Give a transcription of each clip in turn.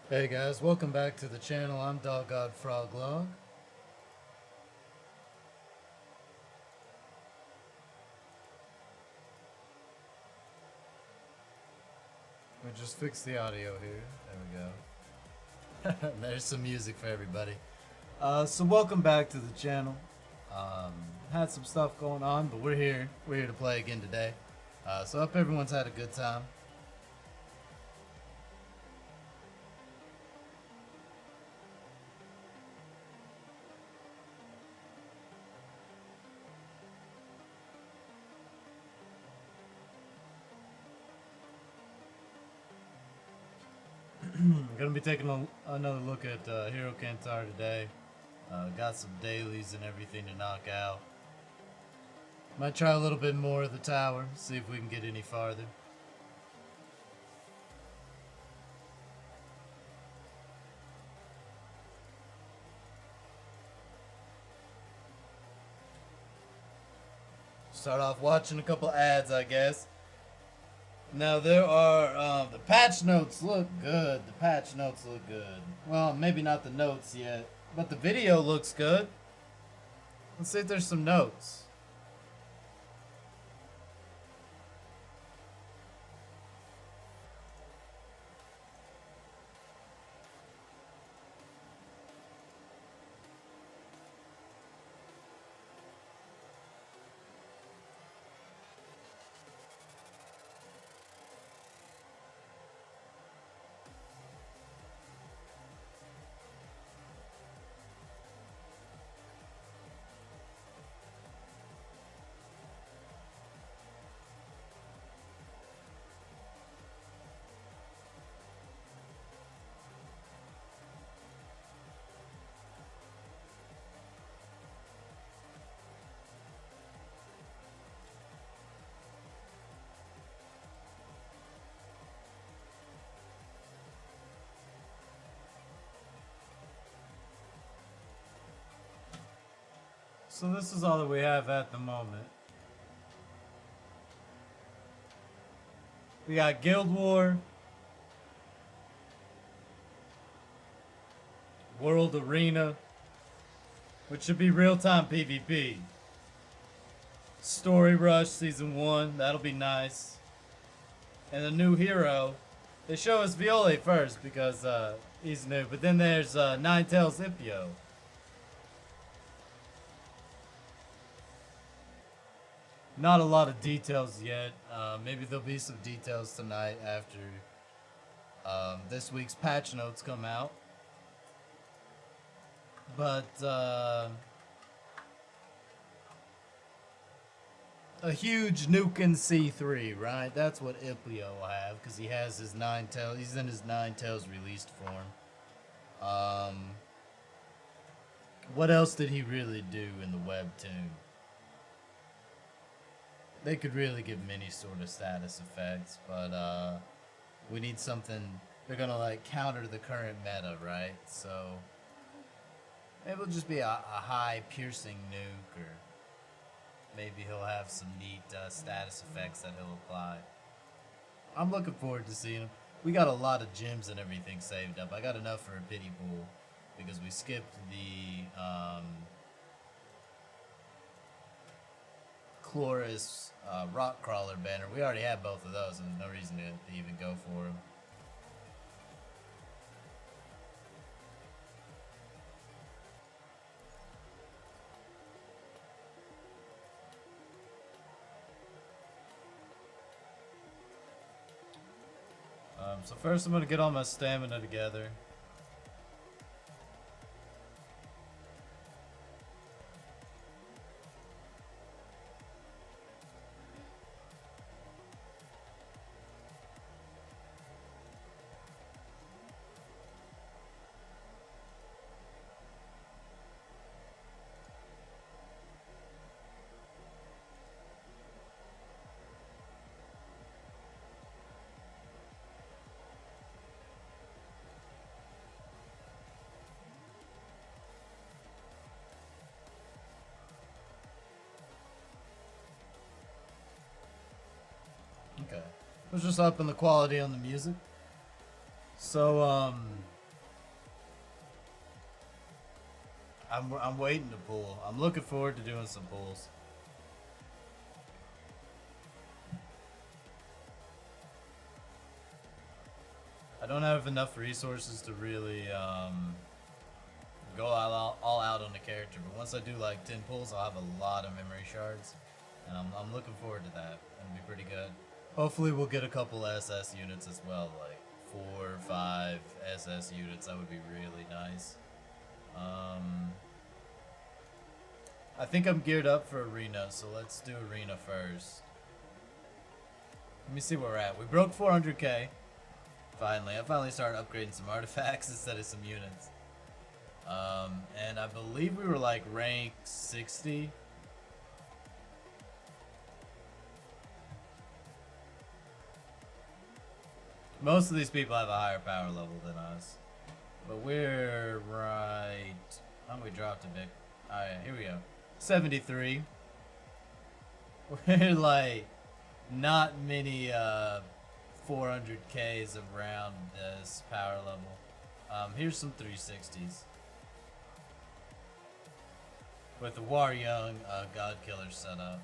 Hey guys, welcome back to the channel. I'm Dog God Froglog. We just fixed the audio here. There we go. There's some music for everybody. So welcome back to the channel. Had some stuff going on, but we're here. We're here to play again today. So I hope everyone's had a good time. Gonna be taking another look at Hero Kantar today. Got some dailies and everything to knock out. Might try a little bit more of the tower, see if we can get any farther. Start off watching a couple ads, I guess. Now there are, the patch notes look good. The patch notes look good. Well, maybe not the notes yet, but the video looks good. Let's see if there's some notes. So this is all that we have at the moment. We got Guild War, World Arena, which should be real-time PvP. Story Rush Season 1, that'll be nice. And a new hero. They show us Viole first because he's new, but then there's Ninetails Ipio. Not a lot of details yet. Maybe there'll be some details tonight after this week's patch notes come out. But a huge Nukin C3, right? That's what Ipio will have because he has his Ninetails. He's in his Ninetails released form. What else did he really do in the webtoon? They could really give many sort of status effects, but we need something. They're gonna like counter the current meta, right? So maybe it'll just be a high piercing nuke, or maybe he'll have some neat status effects that he'll apply. I'm looking forward to seeing him. We got a lot of gems and everything saved up. I got enough for a pity pool because we skipped the Chloris rock crawler banner. We already had both of those, and there's no reason to even go for them. So first I'm gonna get all my stamina together. Okay. Let's just up in the quality on the music. So, I'm waiting to pull. I'm looking forward to doing some pulls. I don't have enough resources to really go all out on the character, but once I do like 10 pulls, I'll have a lot of memory shards, and I'm looking forward to that. It'll be pretty good. Hopefully we'll get a couple SS units as well, like 4 or 5 SS units. That would be really nice. I think I'm geared up for arena, so let's do arena first. Let me see where we're at. We broke 400k. Finally, I finally started upgrading some artifacts instead of some units. And I believe we were like rank 60. Most of these people have a higher power level than us. But we're right... Oh, we dropped a bit. Alright, here we go. 73. We're like... Not many 400Ks around this power level. Here's some 360s. With the War Young God Killer setup.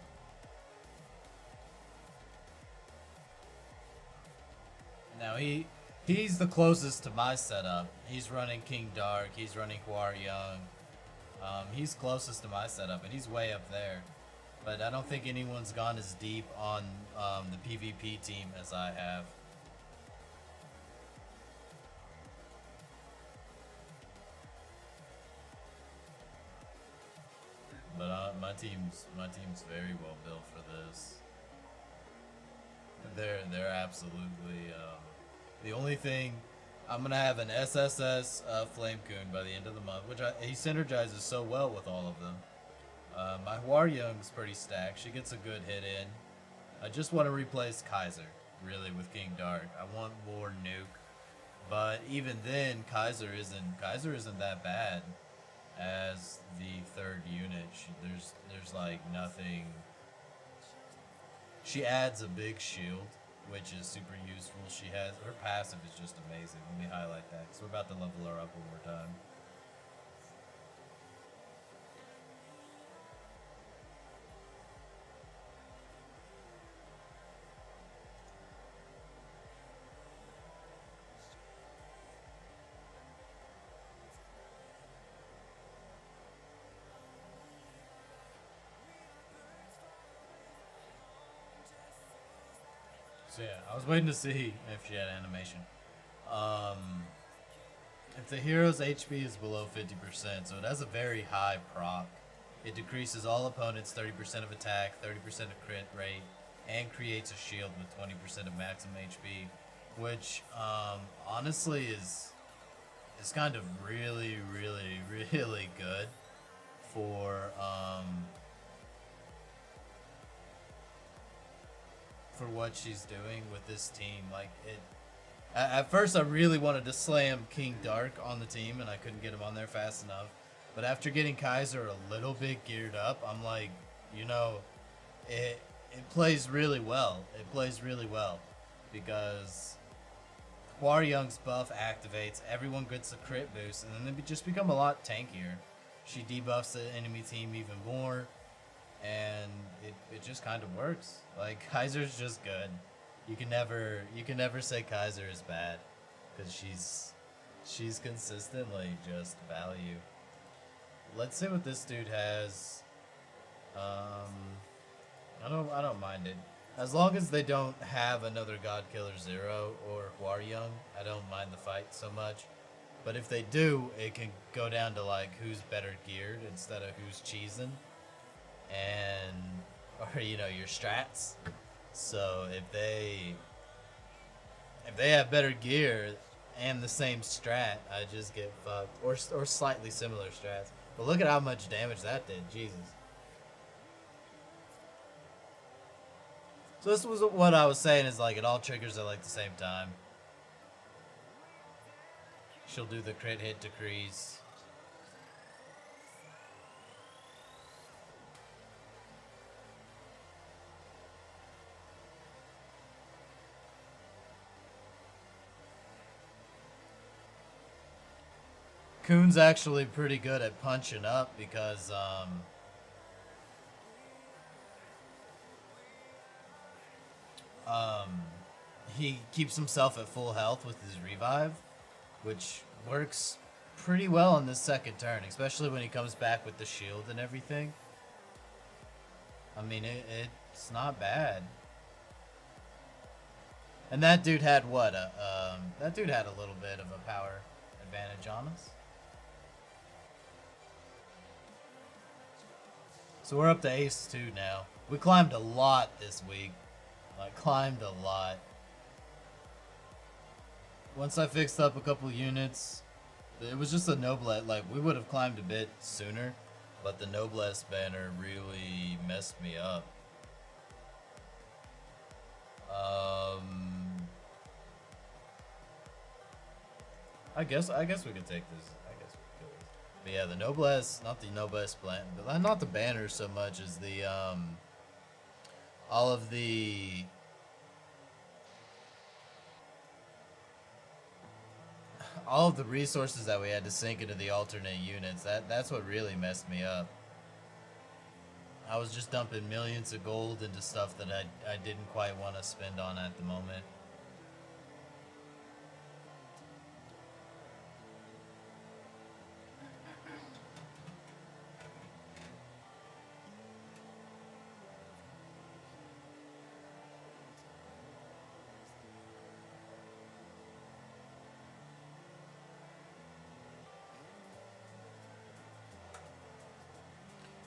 Now he's the closest to my setup. He's running King Dark, he's running War Young. He's closest to my setup, and he's way up there. But I don't think anyone's gone as deep on the PvP team as I have. But my team's very well built for this. They're absolutely the only thing. I'm gonna have an SSS Flame Coon by the end of the month, which he synergizes so well with all of them. My War Young's pretty stacked. She gets a good hit in. I just want to replace Kaiser, really, with King Dark. I want more nuke, but even then, Kaiser isn't that bad as the third unit. There's like nothing. She adds a big shield, which is super useful. Her passive is just amazing. Let me highlight that because we're about to level her up one more time. So yeah, I was waiting to see if she had animation. If the hero's HP is below 50%, so it has a very high proc. It decreases all opponents 30% of attack, 30% of crit rate, and creates a shield with 20% of maximum HP, which honestly is kind of really good for what she's doing with this team. Like it. At first, I really wanted to slam King Dark on the team, and I couldn't get him on there fast enough. But after getting Kaiser a little bit geared up, I'm like, you know, it plays really well. It plays really well because War Young's buff activates, everyone gets a crit boost, and then they just become a lot tankier. She debuffs the enemy team even more, and it just kind of works. Like Kaiser's just good. You can never say Kaiser is bad because she's consistently just value. Let's see what this dude has. I don't mind it as long as they don't have another God Killer Zero or War Young. I don't mind the fight so much. But if they do, it can go down to like who's better geared instead of who's cheesing, or you know, your strats. So if they have better gear and the same strat, I just get fucked, or slightly similar strats. But look at how much damage that did, Jesus. So this was what I was saying, is like it all triggers at like the same time. She'll do the crit hit decrease. Kuhn's actually pretty good at punching up because he keeps himself at full health with his revive, which works pretty well on this second turn, especially when he comes back with the shield and everything. I mean, it's not bad. And that dude had what? That dude had a little bit of a power advantage on us. So we're up to Ace 2 now. We climbed a lot this week. Like, climbed a lot. Once I fixed up a couple units, it was just a Noblesse. Like, we would have climbed a bit sooner, but the Noblesse banner really messed me up. I guess we could take this. But yeah, the Noblesse, not the Noblesse banner, not the banners so much as the all of the resources that we had to sink into the alternate units. That's what really messed me up. I was just dumping millions of gold into stuff that I didn't quite want to spend on at the moment.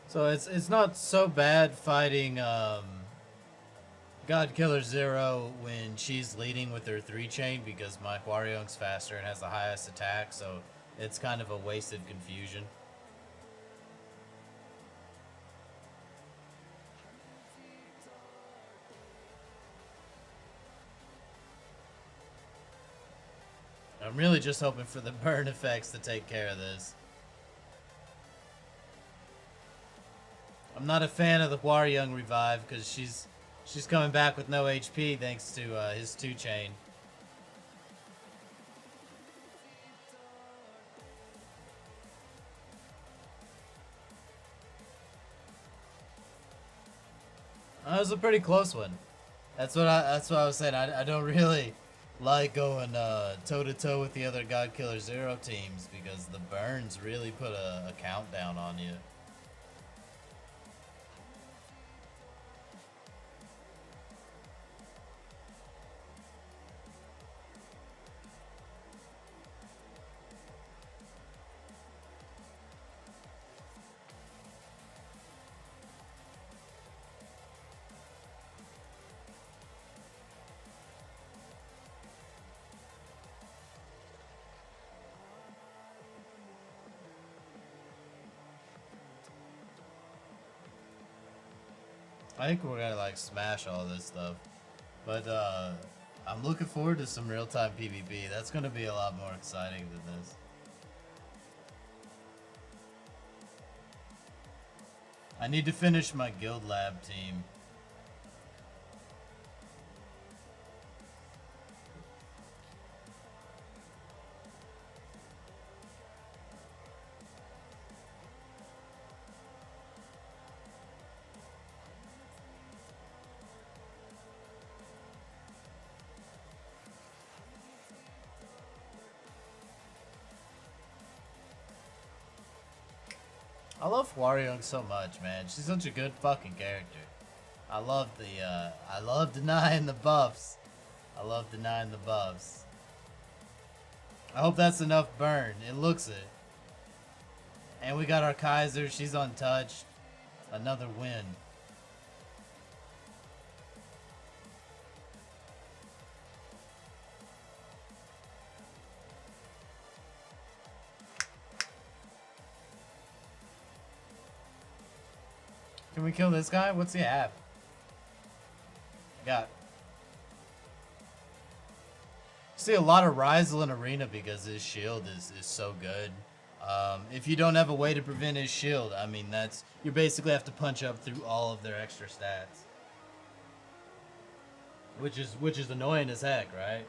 So it's not so bad fighting God Killer Zero when she's leading with her 3-chain because my Hwaryong's faster and has the highest attack, so it's kind of a wasted confusion. I'm really just hoping for the burn effects to take care of this. I'm not a fan of the Hwaryong revive because she's coming back with no HP thanks to his 2-chain. That was a pretty close one. That's what I was saying. I don't really like going toe to toe with the other God Killer Zero teams because the burns really put a countdown on you. I think we're gonna like smash all this stuff, but I'm looking forward to some real-time PvP. That's gonna be a lot more exciting than this. I need to finish my guild lab team. I love Hwaryong so much, man. She's such a good fucking character. I love denying the buffs. I love denying the buffs. I hope that's enough burn. It looks it. And we got our Kaiser. She's untouched. Another win. Can we kill this guy? What's he have? Got. See a lot of Ryzel in Arena because his shield is so good. If you don't have a way to prevent his shield, I mean you basically have to punch up through all of their extra stats. Which is annoying as heck, right?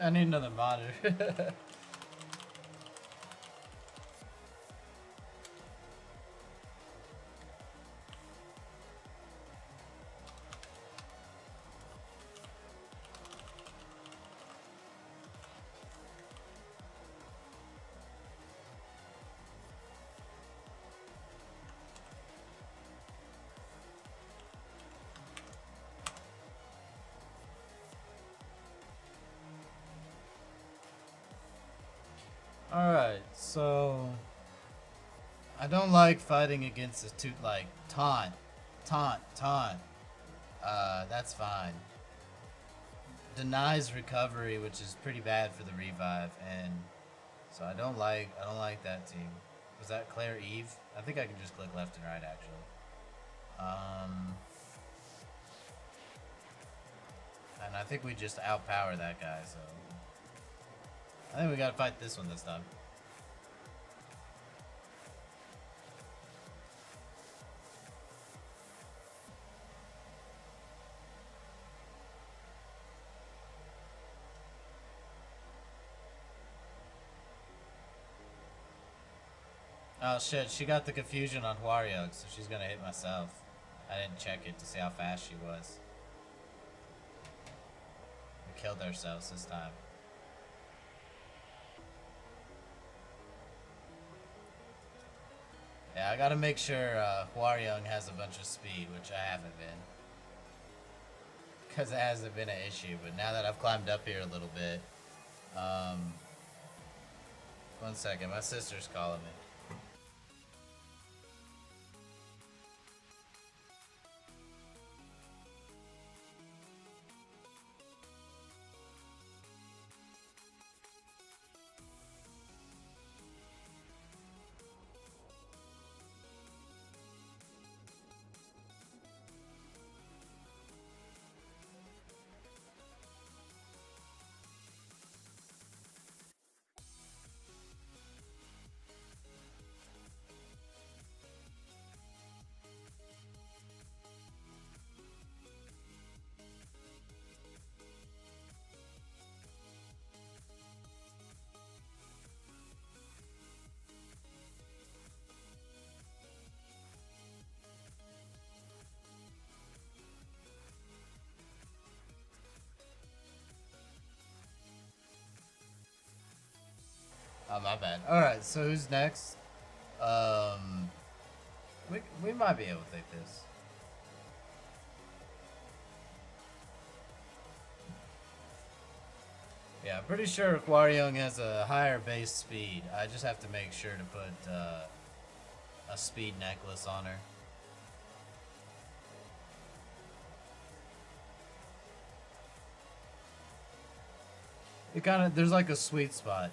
I need another monitor. Alright, so I don't like fighting against a like taunt. That's fine. Denies recovery, which is pretty bad for the revive, and so I don't like that team. Was that Claire Eve? I think I can just click left and right actually. And I think we just outpower that guy, so I think we gotta fight this one this time. Oh shit, she got the confusion on Hwaryug, so she's gonna hit myself. I didn't check it to see how fast she was. We killed ourselves this time. Yeah, I gotta make sure Hwaryug has a bunch of speed, which I haven't been. Because it hasn't been an issue, but now that I've climbed up here a little bit. 1 second, my sister's calling me. Oh, my bad. Alright, so who's next? We might be able to take this. Yeah, I'm pretty sure Hwaryug has a higher base speed. I just have to make sure to put a speed necklace on her. It there's like a sweet spot.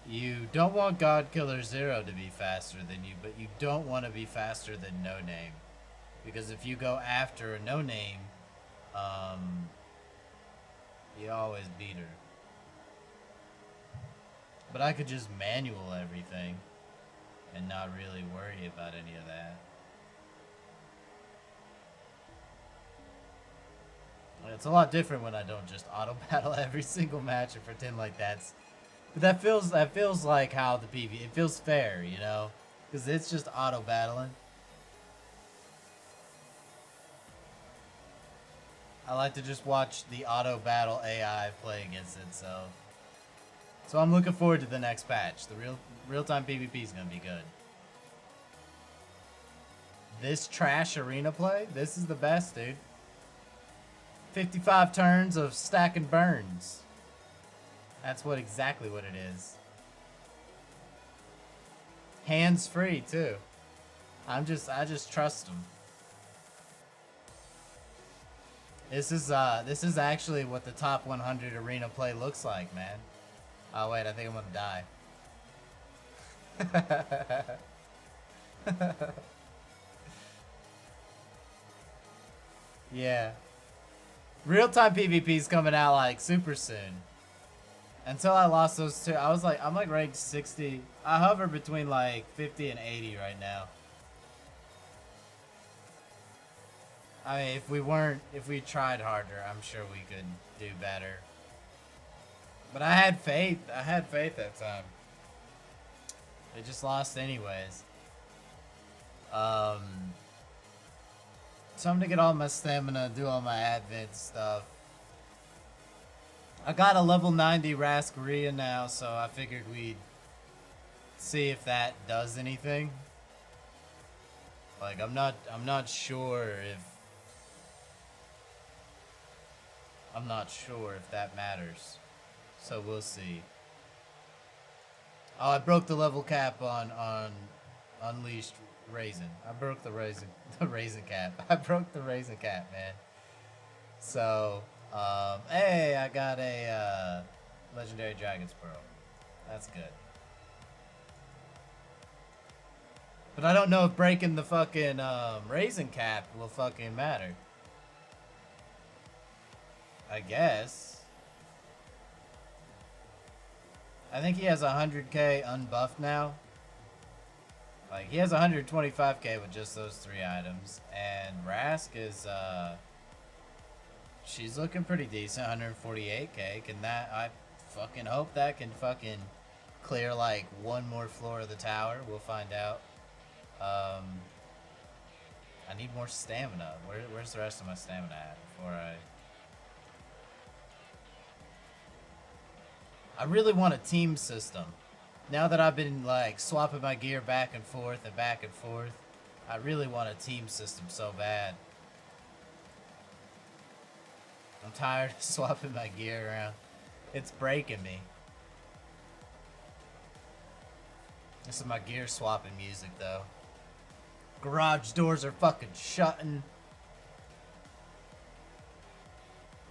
You don't want God Killer Zero to be faster than you, but you don't want to be faster than No Name. Because if you go after a No Name, you always beat her. But I could just manual everything and not really worry about any of that. It's a lot different when I don't just auto battle every single match and pretend like that's. But that feels like how the PvP. It feels fair, you know, because it's just auto battling. I like to just watch the auto battle AI play against it, so I'm looking forward to the next patch. The real time PvP is gonna be good. This trash arena play, this is the best, dude. 55 turns of stack and burns. That's exactly what it is. Hands free too. I just trust them. This is actually what the top 100 arena play looks like, man. Oh wait, I think I'm gonna die. Yeah. Real-time PvP's coming out like super soon. Until I lost those two, I'm like ranked 60. I hover between like 50 and 80 right now. I mean, if we tried harder, I'm sure we could do better. But I had faith. I had faith that time. They just lost anyways. Um, so I'm gonna get all my stamina, do all my advent stuff. I got a level 90 Rascaria now, so I figured we'd see if that does anything. Like I'm not sure if that matters. So we'll see. Oh, I broke the level cap on Unleashed Raisin. I broke the raisin cap. I broke the raisin cap, man. So, hey, I got a legendary Dragon's Pearl. That's good. But I don't know if breaking the fucking raisin cap will fucking matter. I guess. I think he has 100k unbuffed now. Like, he has 125k with just those 3 items. And Rask is, she's looking pretty decent, 148k. Can that, I fucking hope that can fucking clear, like, one more floor of the tower. We'll find out. I need more stamina. Where's the rest of my stamina at before I really want a team system. Now that I've been like swapping my gear back and forth, I really want a team system so bad. I'm tired of swapping my gear around. It's breaking me. This is my gear swapping music though. Garage doors are fucking shutting.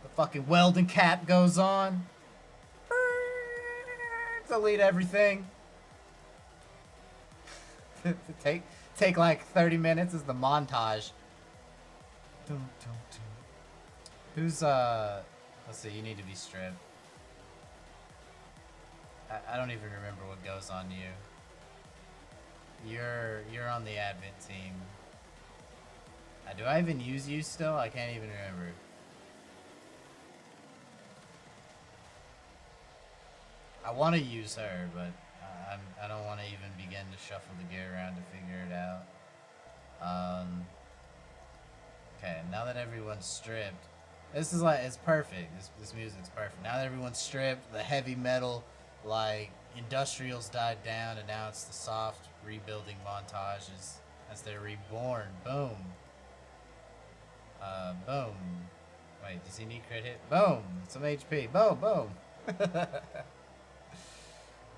The fucking welding cap goes on. Delete everything. take like 30 minutes is the montage. Who's let's see, you need to be stripped. I don't even remember what goes on you. You're on the advent team. Do I even use you still? I can't even remember. I want to use her, but I don't want to even begin to shuffle the gear around to figure it out. Okay, now that everyone's stripped, this is like, it's perfect. This music's perfect. Now that everyone's stripped, the heavy metal, like, industrials died down, and now it's the soft rebuilding montages as they're reborn. Boom. Boom. Wait, does he need crit hit? Boom! Some HP. Boom, boom.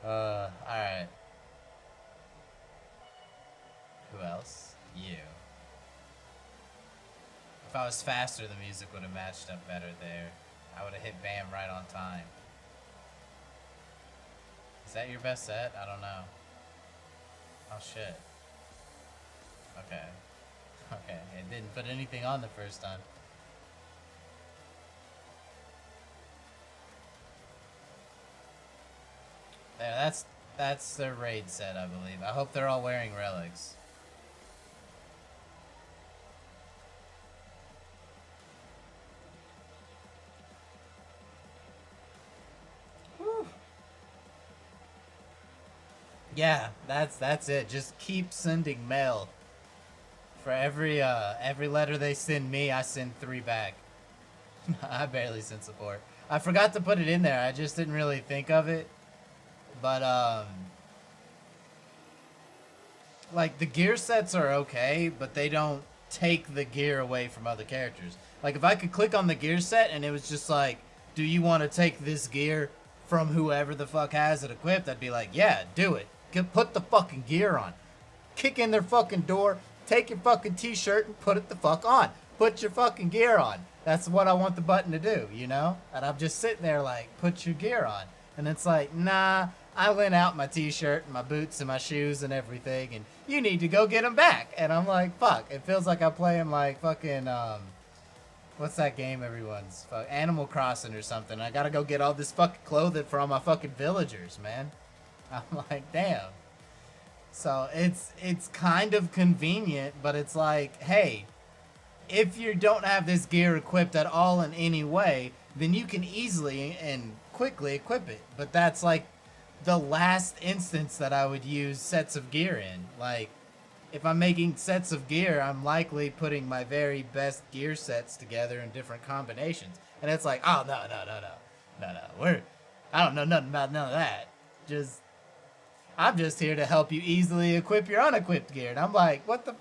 Alright. Who else? You. If I was faster, the music would have matched up better there. I would have hit BAM right on time. Is that your best set? I don't know. Oh shit. Okay. Okay, it didn't put anything on the first time. There, that's their raid set, I believe. I hope they're all wearing relics. Whew. Yeah, that's it. Just keep sending mail. For every letter they send me, I send 3 back. I barely send support. I forgot to put it in there. I just didn't really think of it. But, like, the gear sets are okay, but they don't take the gear away from other characters. Like, if I could click on the gear set and it was just like, do you want to take this gear from whoever the fuck has it equipped? I'd be like, yeah, do it. Put the fucking gear on. Kick in their fucking door, take your fucking t-shirt and put it the fuck on. Put your fucking gear on. That's what I want the button to do, you know? And I'm just sitting there like, put your gear on. And it's like, nah, I lent out my t-shirt and my boots and my shoes and everything, and you need to go get them back. And I'm like, fuck, it feels like I'm playing like fucking, what's that game everyone's? Animal Crossing or something. I gotta go get all this fucking clothing for all my fucking villagers, man. I'm like, damn. So it's kind of convenient, but it's like, hey, if you don't have this gear equipped at all in any way, then you can easily and quickly equip it. But that's like the last instance that I would use sets of gear in. Like, if I'm making sets of gear, I'm likely putting my very best gear sets together in different combinations. And it's like, oh, no. I don't know nothing about none of that. I'm just here to help you easily equip your unequipped gear. And I'm like, what the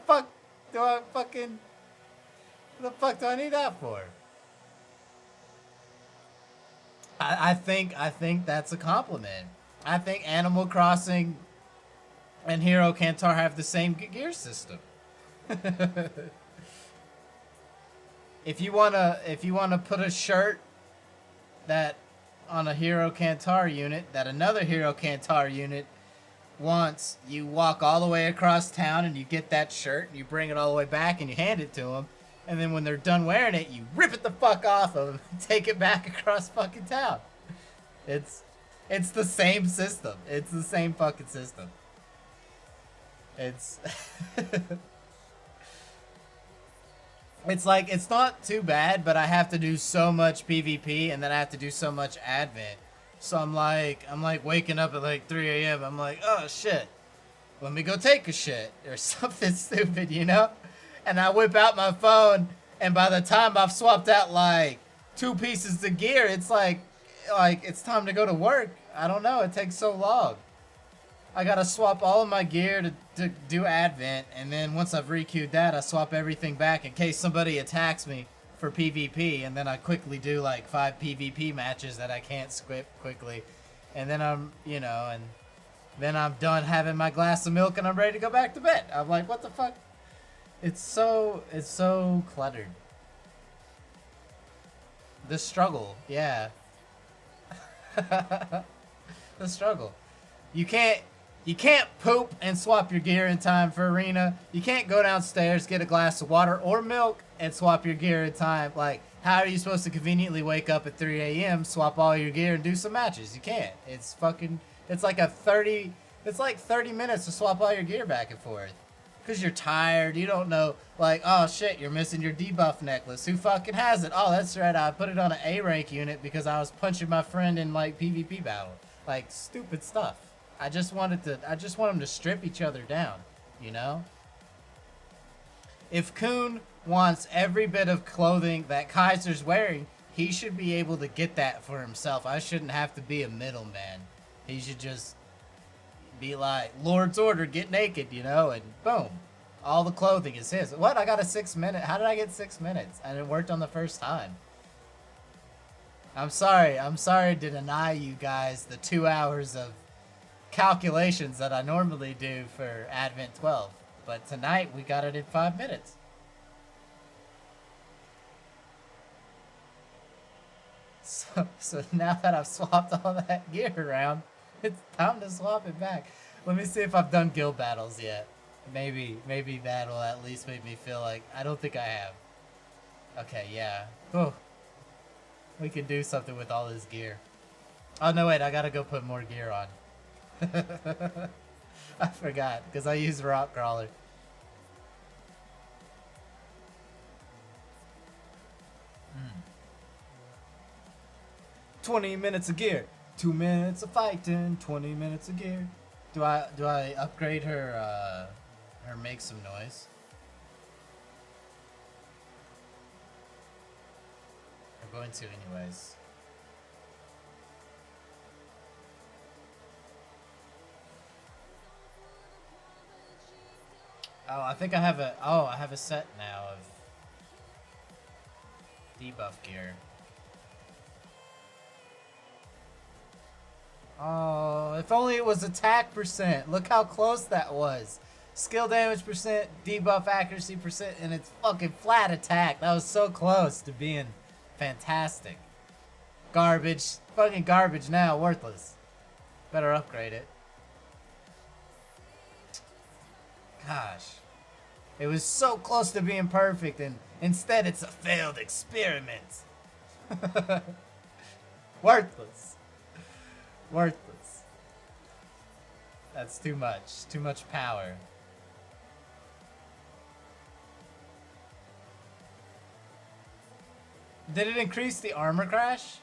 fuck do I fucking, what the fuck do I need that for? I think that's a compliment. I think Animal Crossing and Hero Cantar have the same gear system. If you wanna put a shirt that on a Hero Cantar unit that another Hero Cantar unit wants, you walk all the way across town and you get that shirt and you bring it all the way back and you hand it to them. And then when they're done wearing it, you rip it the fuck off of them and take it back across fucking town. It's the same system. It's the same fucking system. It's it's like, it's not too bad, but I have to do so much PvP and then I have to do so much Advent. So I'm like waking up at like 3 a.m. I'm like, oh shit, let me go take a shit or something stupid, you know? And I whip out my phone, and by the time I've swapped out like 2 pieces of gear, it's like it's time to go to work. I don't know, it takes so long. I gotta swap all of my gear to do Advent, and then once I've requeued that, I swap everything back in case somebody attacks me for PvP, and then I quickly do like 5 PvP matches that I can't skip quickly, and then I'm, you know, and then I'm done having my glass of milk and I'm ready to go back to bed. I'm like, what the fuck? It's so cluttered. The struggle, yeah. The struggle. You can't poop and swap your gear in time for arena. You can't go downstairs, get a glass of water or milk and swap your gear in time. Like, how are you supposed to conveniently wake up at 3 a.m., swap all your gear and do some matches? You can't. It's like 30 minutes to swap all your gear back and forth. Because you're tired, you don't know, like, oh shit, you're missing your debuff necklace. Who fucking has it? Oh, that's right, I put it on an A rank unit because I was punching my friend in, like, PvP battle. Like, stupid stuff. I just want them to strip each other down, you know? If Kuhn wants every bit of clothing that Kaiser's wearing, he should be able to get that for himself. I shouldn't have to be a middleman. He should just be like, Lord's order, get naked, you know, and boom. All the clothing is his. What? I got a 6 minute. How did I get 6 minutes? And it worked on the first time. I'm sorry to deny you guys the 2 hours of calculations that I normally do for Advent 12. But tonight we got it in 5 minutes. So now that I've swapped all that gear around, it's time to swap it back. Let me see if I've done guild battles yet. Maybe that'll at least make me feel like, I don't think I have. Okay, yeah. Whew. We can do something with all this gear. Oh no, wait, I gotta go put more gear on. I forgot, because I use Rock Crawler. 20 minutes of gear. 2 minutes of fighting. 20 minutes of gear. Do I upgrade her make some noise? I'm going to anyways. Oh, I think I have a set now of debuff gear. Oh, if only it was attack percent. Look how close that was. Skill damage percent, debuff accuracy percent, and it's fucking flat attack. That was so close to being fantastic. Garbage. Fucking garbage now. Worthless. Better upgrade it. Gosh. It was so close to being perfect, and instead it's a failed experiment. Worthless. Worthless. That's too much. Too much power. Did it increase the armor crash?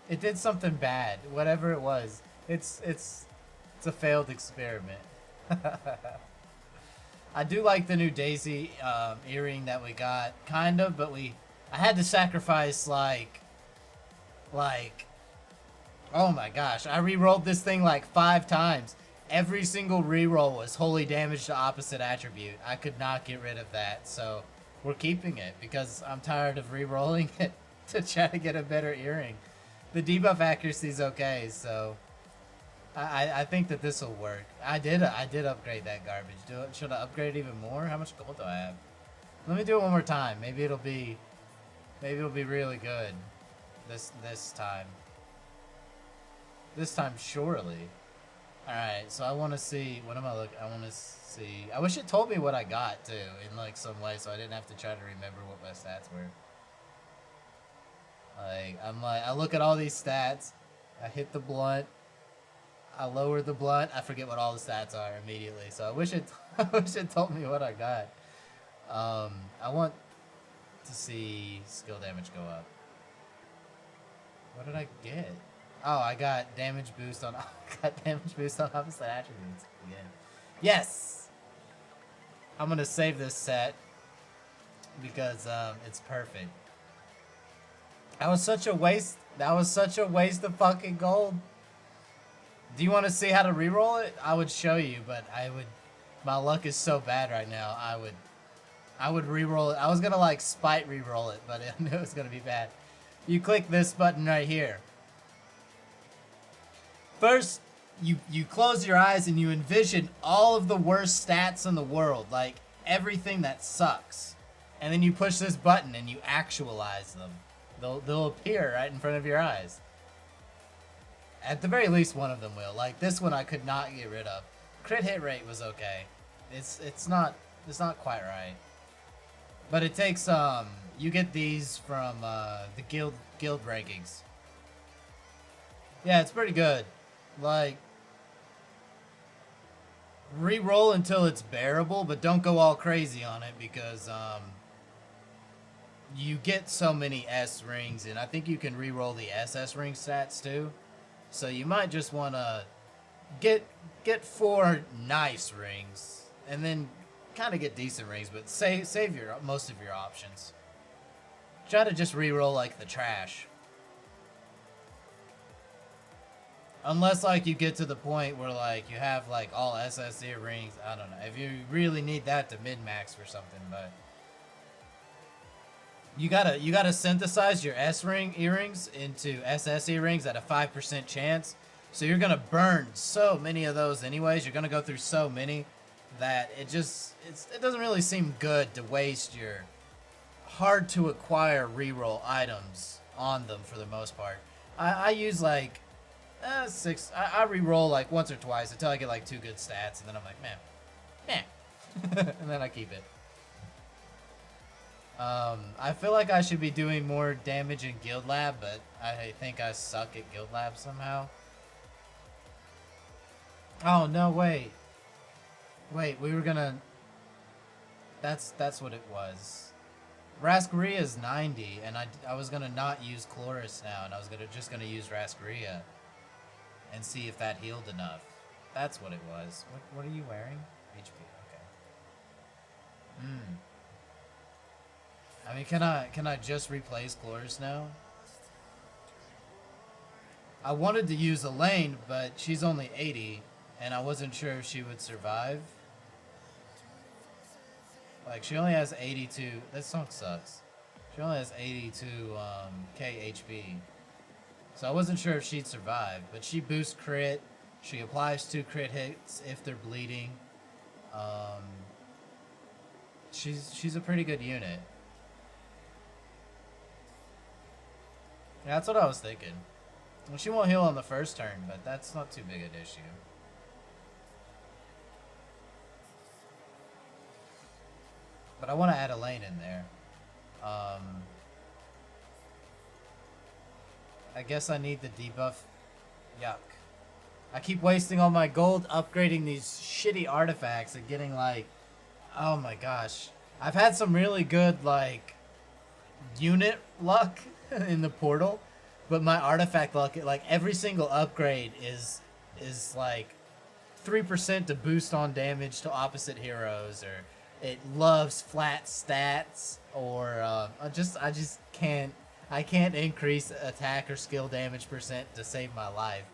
It did something bad. Whatever it was. It's a failed experiment. I do like the new Daisy earring that we got, kind of, but I had to sacrifice like, oh my gosh, I re-rolled this thing like 5 times. Every single re-roll was wholly damaged to opposite attribute. I could not get rid of that, so we're keeping it because I'm tired of re-rolling it to try to get a better earring. The debuff accuracy is okay, so I think that this will work. I did upgrade that garbage. Should I upgrade even more? How much gold do I have? Let me do it one more time. Maybe it'll be really good this time. This time surely. Alright, so I want to see, what am I looking, I want to see, I wish it told me what I got too, in like some way, so I didn't have to try to remember what my stats were. Like, I look at all these stats, I hit the blunt, I lower the blunt, I forget what all the stats are immediately, so I wish it told me what I got. I want to see skill damage go up. What did I get? Oh, I got damage boost on opposite attributes again. Yes! I'm gonna save this set because it's perfect. That was such a waste. That was such a waste of fucking gold. Do you want to see how to reroll it? I would show you, but my luck is so bad right now. I would reroll it. I was gonna like spite reroll it, but I knew it was gonna be bad. You click this button right here. First, you close your eyes and you envision all of the worst stats in the world, like everything that sucks. And then you push this button and you actualize them. They'll appear right in front of your eyes. At the very least, one of them will. Like this one, I could not get rid of. Crit hit rate was okay. It's not quite right. But it takes you get these from the guild rankings. Yeah, it's pretty good. Like, re-roll until it's bearable, but don't go all crazy on it because you get so many S rings, and I think you can re-roll the SS ring stats too. So you might just want to get 4 nice rings, and then kind of get decent rings, but save most of your options. Try to just re-roll like the trash. Unless, like, you get to the point where, like, you have, like, all SS earrings. I don't know. If you really need that to min-max for something, but... You gotta synthesize your S-ring earrings into SS earrings at a 5% chance. So you're gonna burn so many of those anyways. You're gonna go through so many that it doesn't really seem good to waste your hard-to-acquire reroll items on them for the most part. I use, like... 6. I re-roll like once or twice until I get like 2 good stats, and then I'm like, man, and then I keep it. I feel like I should be doing more damage in Guild Lab, but I think I suck at Guild Lab somehow. Oh no, wait, we were gonna. That's what it was. Rascaria is 90, and I was gonna not use Chloris now, and I was just gonna use Rascaria. And see if that healed enough. That's what it was. What are you wearing? HP, okay. I mean, can I just replace Chloris now? I wanted to use Elaine, but she's only 80, and I wasn't sure if she would survive. Like, she only has 82. That song sucks. She only has 82 K HP. So I wasn't sure if she'd survive, but she boosts crit. She applies 2 crit hits if they're bleeding. She's a pretty good unit. Yeah, that's what I was thinking. Well, she won't heal on the first turn, but that's not too big an issue. But I want to add Elaine in there. I guess I need the debuff. Yuck. I keep wasting all my gold upgrading these shitty artifacts and getting like... Oh my gosh. I've had some really good like unit luck in the portal, But my artifact luck, like every single upgrade is like 3% to boost on damage to opposite heroes, or it loves flat stats, or I just can't, I can't increase attack or skill damage percent to save my life.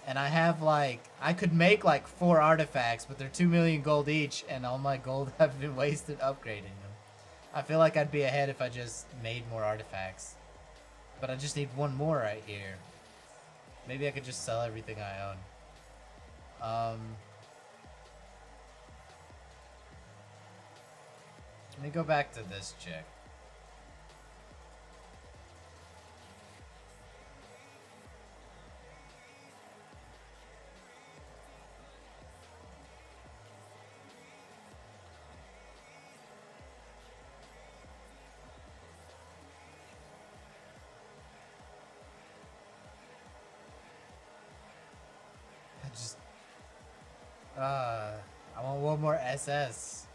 And I have like, I could make like 4 artifacts, but they're 2 million gold each, and all my gold have been wasted upgrading them. I feel like I'd be ahead if I just made more artifacts. But I just need one more right here. Maybe I could just sell everything I own. Let me go back to this chick. I want one more SS.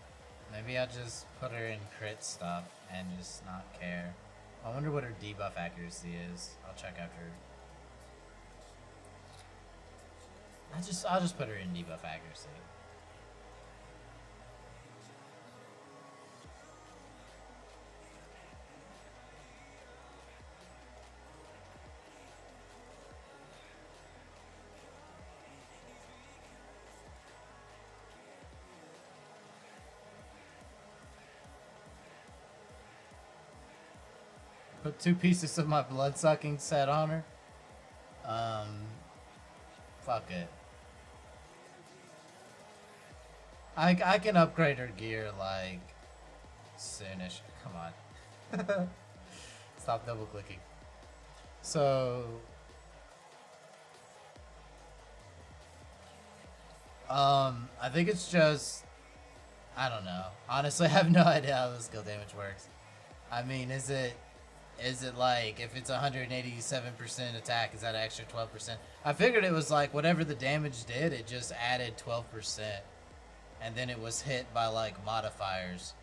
Maybe I'll just put her in crit stuff and just not care. I wonder what her debuff accuracy is. I'll check after. I'll just put her in debuff accuracy. Put 2 pieces of my blood-sucking set on her. Fuck it. I can upgrade her gear, like, soonish. Come on. Stop double-clicking. So... I think it's just... I don't know. Honestly, I have no idea how the skill damage works. I mean, is it like, if it's 187% attack, is that an extra 12%? I figured it was like, whatever the damage did, it just added 12%. And then it was hit by, like, modifiers.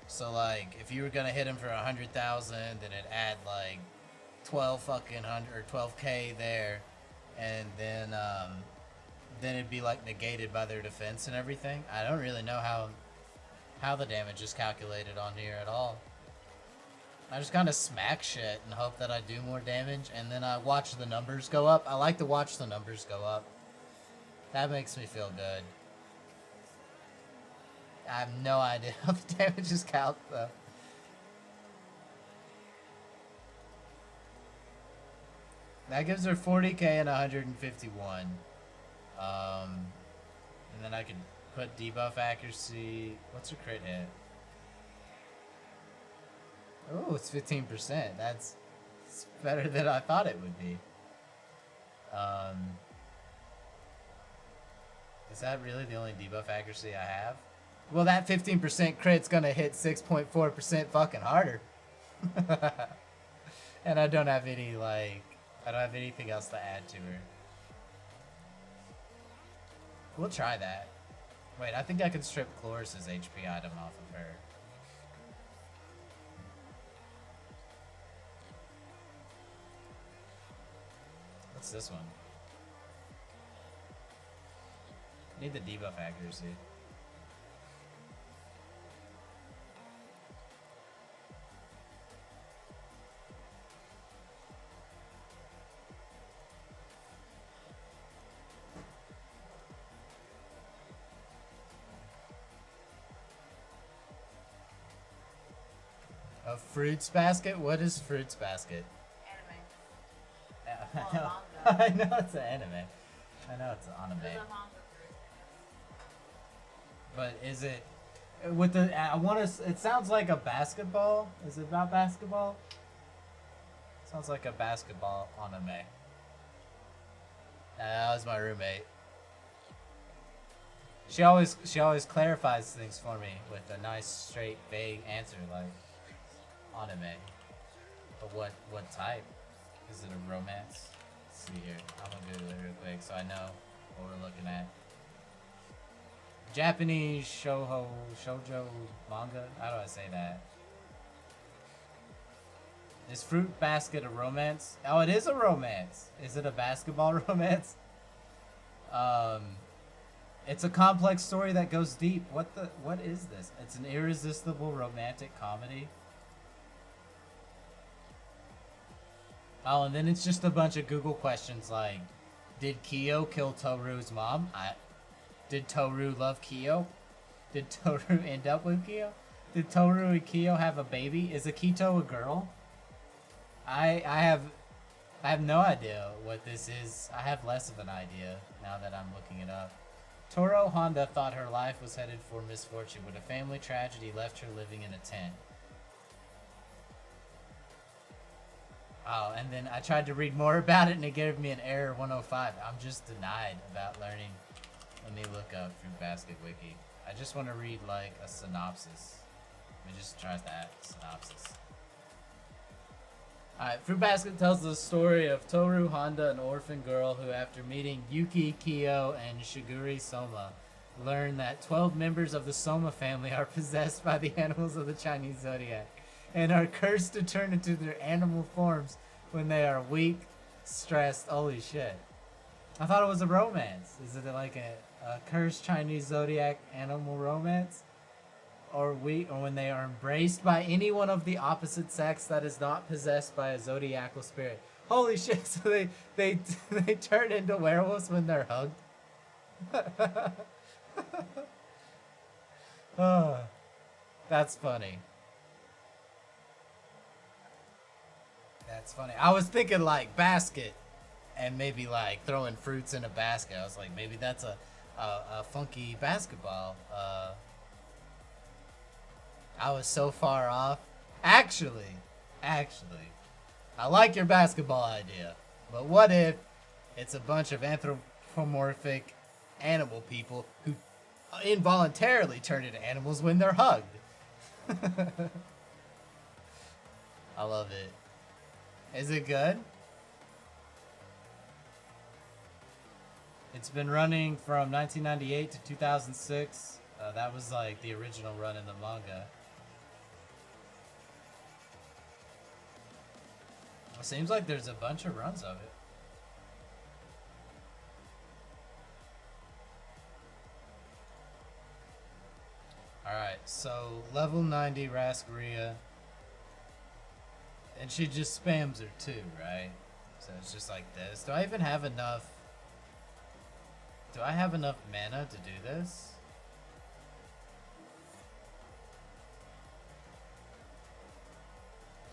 So, like, if you were gonna hit him for 100,000, then it'd add, like, 12 fucking hundred, or 12k there. And then it'd be, like, negated by their defense and everything. I don't really know how the damage is calculated on here at all. I just kind of smack shit and hope that I do more damage, and then I watch the numbers go up. I like to watch the numbers go up. That makes me feel good. I have no idea how the damage is calc, though. That gives her 40k and 151. And then I can put debuff accuracy. What's her crit hit? Oh, it's 15%. It's better than I thought it would be. Is that really the only debuff accuracy I have? Well, that 15% crit's gonna hit 6.4% fucking harder. And I don't have any, like... I don't have anything else to add to her. We'll try that. Wait, I think I can strip Chloris's HP item off of her. What's this one? Need the debuff accuracy. A fruits basket? What is fruits basket? Anime. I know. I know it's an anime. I know it's an anime. But is it with the? I want to. It sounds like a basketball. Is it about basketball? Sounds like a basketball anime. That was my roommate. She always clarifies things for me with a nice, straight, vague answer like anime. But what type? Is it a romance? Let's see here. I'm gonna Google it real quick so I know what we're looking at. Japanese shoujo manga? How do I say that? Is Fruit Basket a romance? Oh, it is a romance. Is it a basketball romance? Um, it's a complex story that goes deep. What is this? It's an irresistible romantic comedy. Oh, and then it's just a bunch of Google questions like, did Kyo kill Toru's mom? Did Toru love Kyo? Did Toru end up with Kyo? Did Toru and Kyo have a baby? Is Akito a girl? I have no idea what this is. I have less of an idea now that I'm looking it up. Toro Honda thought her life was headed for misfortune when a family tragedy left her living in a tent. Oh, and then I tried to read more about it and it gave me an error 105. I'm just denied about learning. Let me look up Fruit Basket Wiki. I just want to read like a synopsis. Let me just try that synopsis. Alright, Fruit Basket tells the story of Toru Honda, an orphan girl who, after meeting Yuki Kyo and Shiguri Soma, learned that 12 members of the Soma family are possessed by the animals of the Chinese zodiac and are cursed to turn into their animal forms when they are weak, stressed. Holy shit. I thought it was a romance. Is it like a cursed Chinese zodiac animal romance? Or when they are embraced by anyone of the opposite sex that is not possessed by a zodiacal spirit. Holy shit, so they turn into werewolves when they're hugged? Oh, that's funny. That's funny. I was thinking like basket and maybe like throwing fruits in a basket. I was like, maybe that's a funky basketball. I was so far off. Actually, I like your basketball idea, but what if it's a bunch of anthropomorphic animal people who involuntarily turn into animals when they're hugged? I love it. Is it good? It's been running from 1998 to 2006. That was like the original run in the manga. It seems like there's a bunch of runs of it. Alright, so level 90 Rascaria. And she just spams her too, right? So it's just like this. Do I even have enough? Do I have enough mana to do this?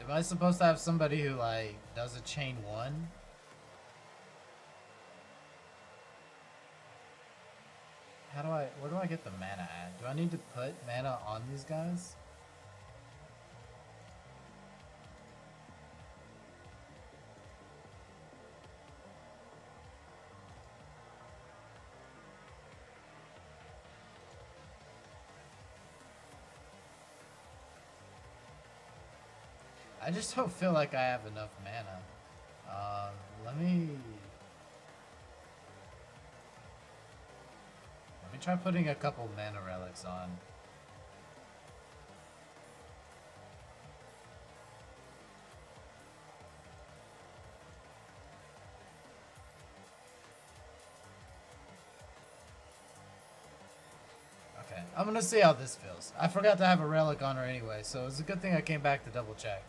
Am I supposed to have somebody who like does a chain one? Where do I get the mana at? Do I need to put mana on these guys? I just don't feel like I have enough mana. Let me try putting a couple mana relics on. Okay, I'm gonna see how this feels. I forgot to have a relic on her anyway, so it's a good thing I came back to double check.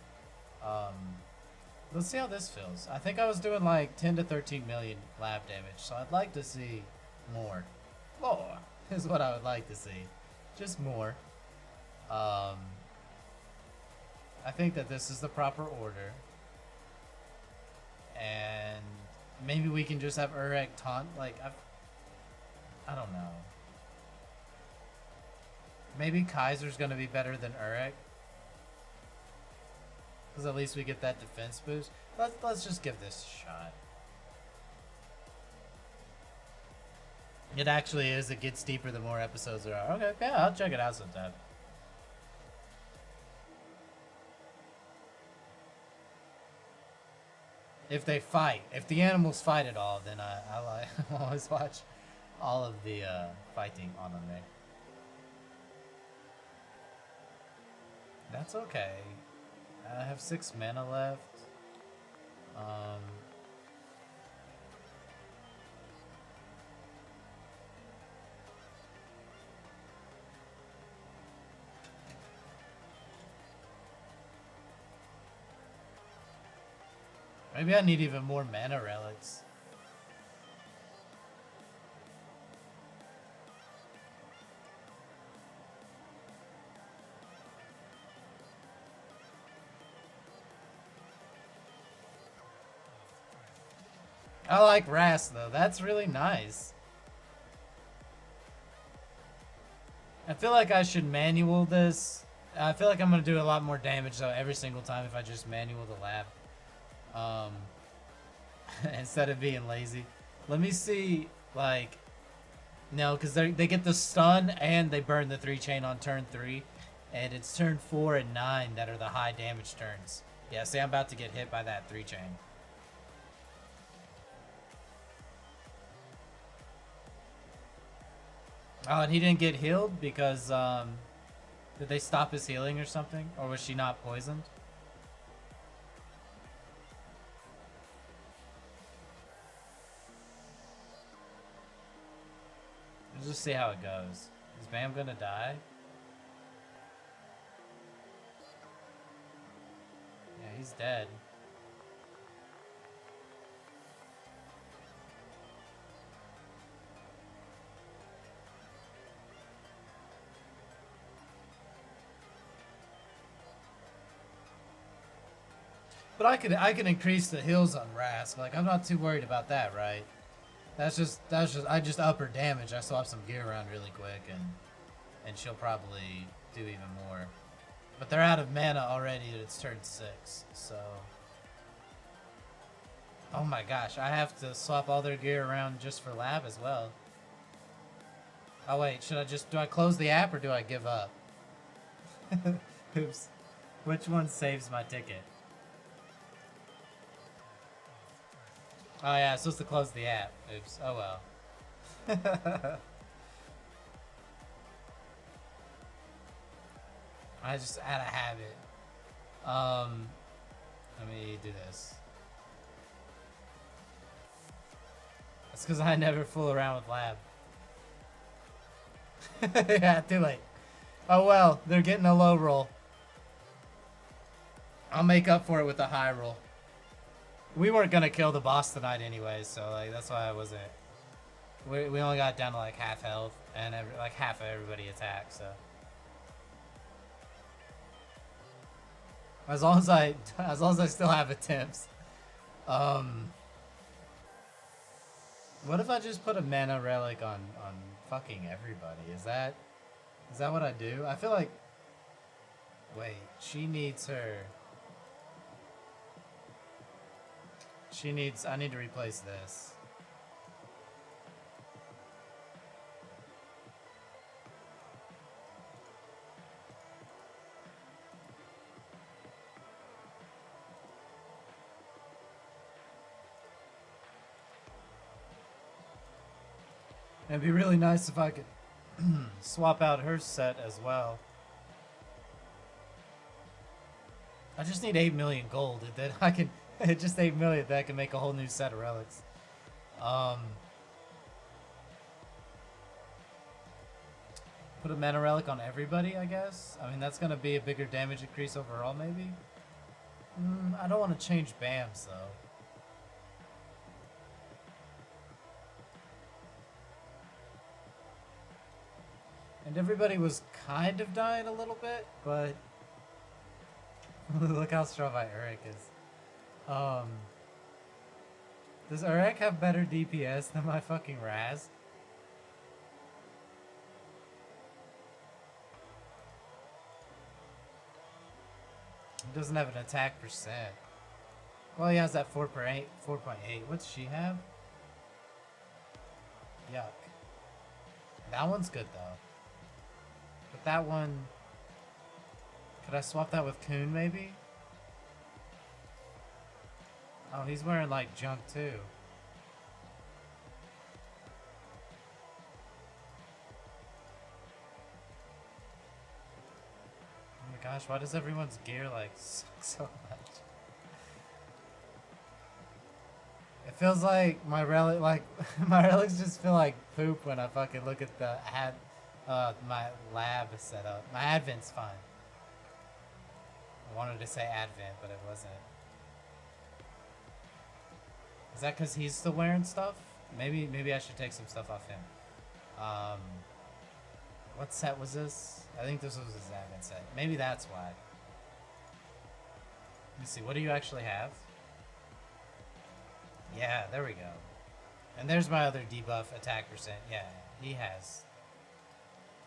Let's see how this feels. I think I was doing like 10 to 13 million lab damage, so I'd like to see more. More is what I would like to see. Just more. I think that this is the proper order. And maybe we can just have Urek taunt, like, I don't know. Maybe Kaiser's gonna be better than Urek. Because at least we get that defense boost. Let's just give this a shot. It actually is. It gets deeper the more episodes there are. Okay, yeah, I'll check it out sometime. If they fight. If the animals fight at all, then I'll always watch all of the fighting on anime. That's okay. I have 6 mana left. Maybe I need even more mana relics. I like Ras though, that's really nice. I feel like I should manual this. I feel like I'm gonna do a lot more damage though every single time if I just manual the lab. Instead of being lazy. Let me see, like, no, because they get the stun and they burn the 3 chain on turn 3. And it's turn 4 and 9 that are the high damage turns. Yeah, see, I'm about to get hit by that 3 chain. Oh, and he didn't get healed because, did they stop his healing or something? Or was she not poisoned? Let's just see how it goes. Is Bam gonna die? Yeah, he's dead. But I can increase the heals on Rask. Like, I'm not too worried about that, right? That's just I just up her damage. I swap some gear around really quick and she'll probably do even more. But they're out of mana already and it's turn 6, so. Oh my gosh, I have to swap all their gear around just for lab as well. Oh wait, do I close the app or do I give up? Oops. Which one saves my ticket? Oh yeah, I'm supposed to close the app. Oops. Oh well. I just had a habit. Let me do this. That's because I never fool around with lab. Yeah, too late. Oh well, they're getting a low roll. I'll make up for it with a high roll. We weren't gonna kill the boss tonight anyway, so like that's why I wasn't. We only got down to like half health, and like half of everybody attacked. So as long as I still have attempts. What if I just put a mana relic on fucking everybody? Is that what I do? I feel like. Wait, she needs her. I need to replace this. It'd be really nice if I could swap out her set as well. I just need 8 million gold, and then I can. Just 8 million, that can make a whole new set of relics. Put a mana relic on everybody, I guess. I mean, that's gonna be a bigger damage increase overall, maybe. I don't want to change BAMs though. And everybody was kind of dying a little bit, but look how strong my Uruk is. Does Uruk have better DPS than my fucking Raz? He doesn't have an attack percent. Well, he has that 4.8. What does she have? Yuck. That one's good though. But that one... Could I swap that with Coon maybe? Oh, he's wearing like junk too. Oh my gosh, Gosh, why does everyone's gear like suck so much? It feels like my relic, like my relics just feel like poop when I fucking look at the my lab setup. My advent's fine. I wanted to say advent, but it wasn't. Is that because he's still wearing stuff? Maybe I should take some stuff off him. What set was this? I think this was his advent set. Maybe that's why. Let me see. What do you actually have? Yeah, there we go. And there's my other debuff attack percent. Yeah, he has.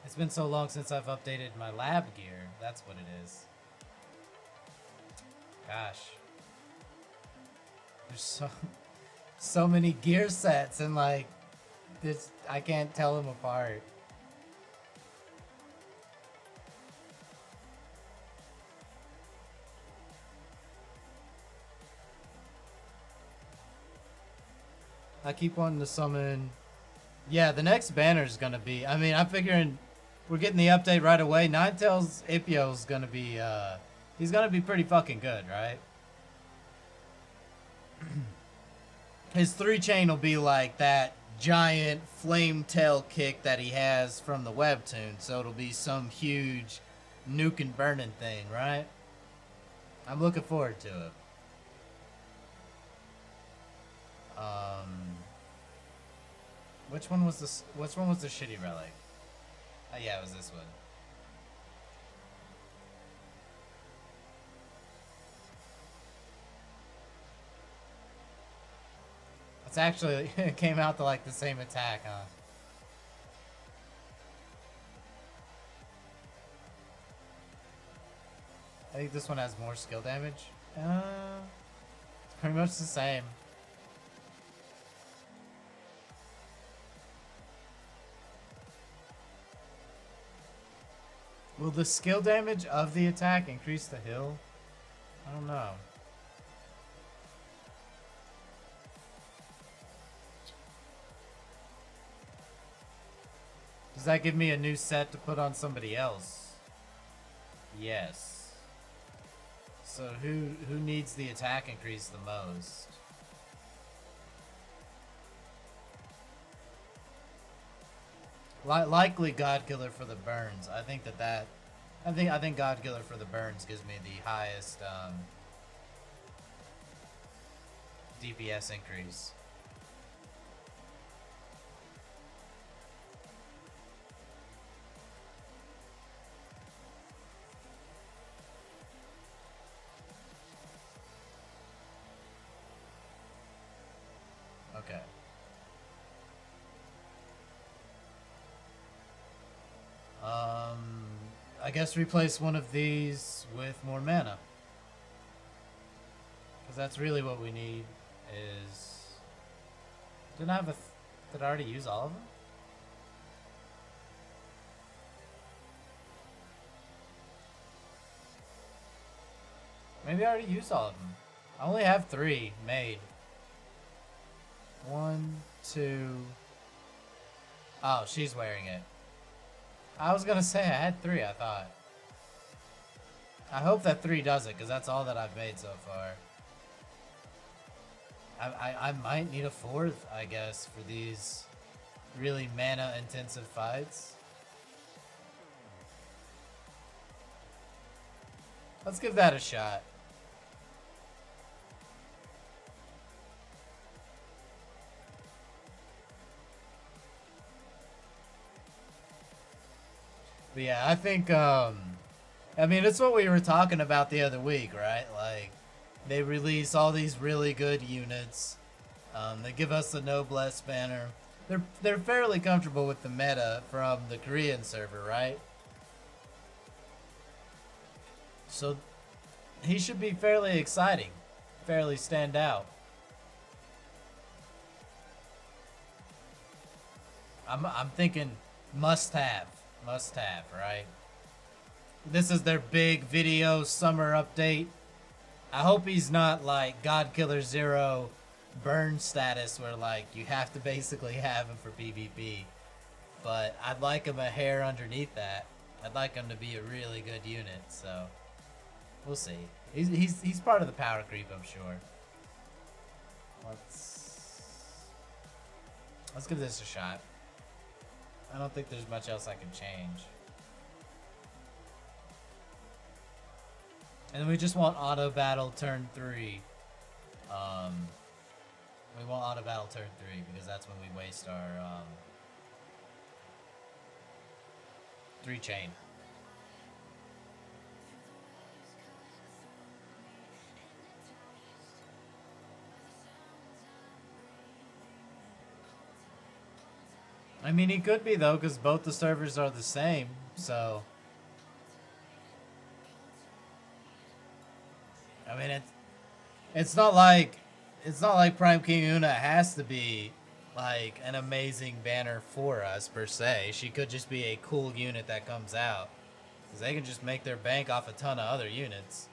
It's been so long since I've updated my lab gear. That's what it is. Gosh. There's so many gear sets and like this, I can't tell them apart. I keep wanting to summon. Yeah, the next banner is gonna be. I mean, I'm figuring we're getting the update right away. Ninetales Ipio's gonna be. He's gonna be pretty fucking good, right? His 3-chain will be like that giant flame tail kick that he has from the webtoon, so it'll be some huge nuke and burning thing, right? I'm looking forward to it. Which one was this? Which one was the shitty relic? Yeah, it was this one. It's actually, it came out to like the same attack, huh? I think this one has more skill damage. It's pretty much the same. Will the skill damage of the attack increase the heal? I don't know. Does that give me a new set to put on somebody else? Yes. So who needs the attack increase the most? Likely Godkiller for the burns. I think Godkiller for the burns gives me the highest DPS increase. Okay. I guess replace one of these with more mana. Because that's really what we need is... Did I already use all of them? Maybe I already used all of them. I only have 3 made. 1, 2... Oh, she's wearing it. I was gonna say I had 3, I thought. I hope that 3 does it, because that's all that I've made so far. I might need a 4th, I guess, for these really mana-intensive fights. Let's give that a shot. But yeah, I think, I mean, it's what we were talking about the other week, right? Like, they release all these really good units. They give us the Noblesse banner. They're fairly comfortable with the meta from the Korean server, right? So, he should be fairly exciting. Fairly stand out. I'm thinking must-have. Must-have, right? This is their big video summer update. I hope he's not like Godkiller 0 burn status where like you have to basically have him for PvP. But I'd like him a hair underneath that. I'd like him to be a really good unit, so We'll see. He's part of the power creep, I'm sure. Let's give this a shot. I don't think there's much else I can change. And then we just want auto battle turn 3. We want auto battle turn 3 because that's when we waste our 3 chain. I mean, he could be though, because both the servers are the same. So, I mean, it's not like Prime King Una has to be like an amazing banner for us per se. She could just be a cool unit that comes out, because they can just make their bank off a ton of other units.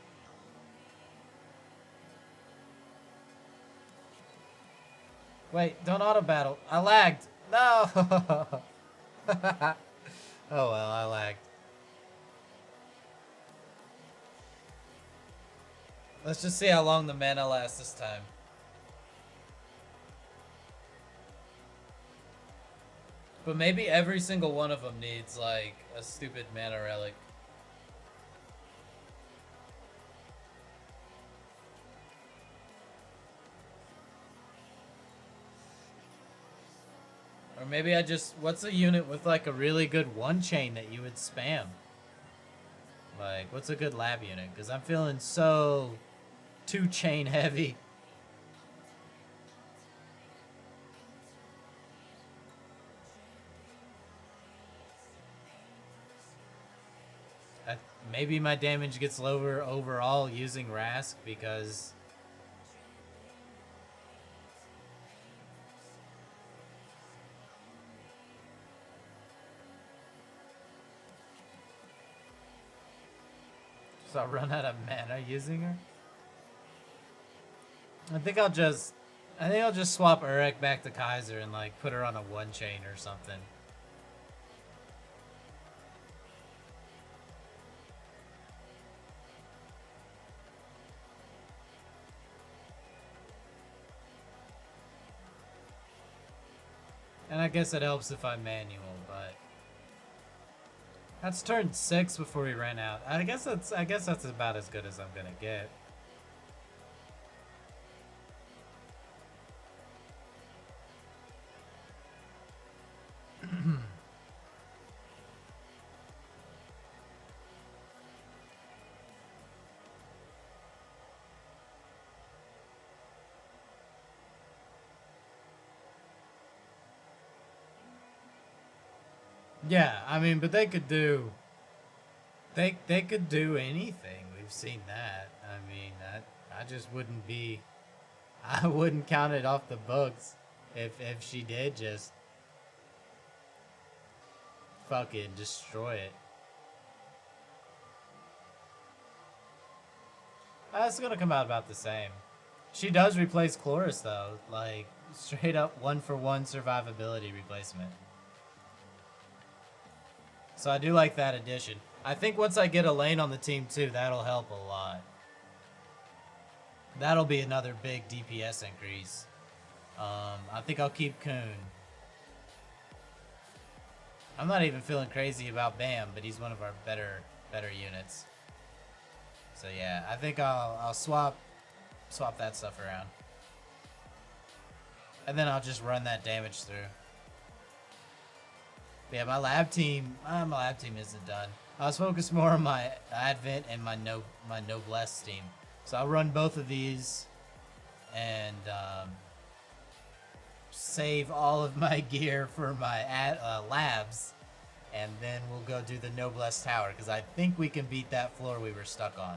Wait, don't auto battle. I lagged. No. Oh well, I lagged. Let's just see how long the mana lasts this time. But maybe every single one of them needs like a stupid mana relic. Or maybe I just, what's a unit with like a really good one chain that you would spam? Like, what's a good lab unit? Because I'm feeling so 2 chain heavy. Maybe my damage gets lower overall using Rask because so I'll run out of mana using her. I think I'll just swap Urek back to Kaiser and like put her on a 1 chain or something. And I guess it helps if I'm manual, but that's turn 6 before we ran out. I guess that's about as good as I'm gonna get. Yeah, I mean, but they could do anything. We've seen that. I mean, I just wouldn't be, I wouldn't count it off the books if she did just fucking destroy it. That's gonna come out about the same. She does replace Chloris though, like straight up 1-for-1 survivability replacement. So I do like that addition. I think once I get a lane on the team too, that'll help a lot. That'll be another big DPS increase. I think I'll keep Kuhn. I'm not even feeling crazy about Bam, but he's one of our better units. So yeah, I think I'll swap that stuff around. And then I'll just run that damage through. But yeah, my lab team isn't done. I was focused more on my Advent and my Noblesse team. So I'll run both of these and save all of my gear for my labs, and then we'll go do the Noblesse Tower because I think we can beat that floor we were stuck on.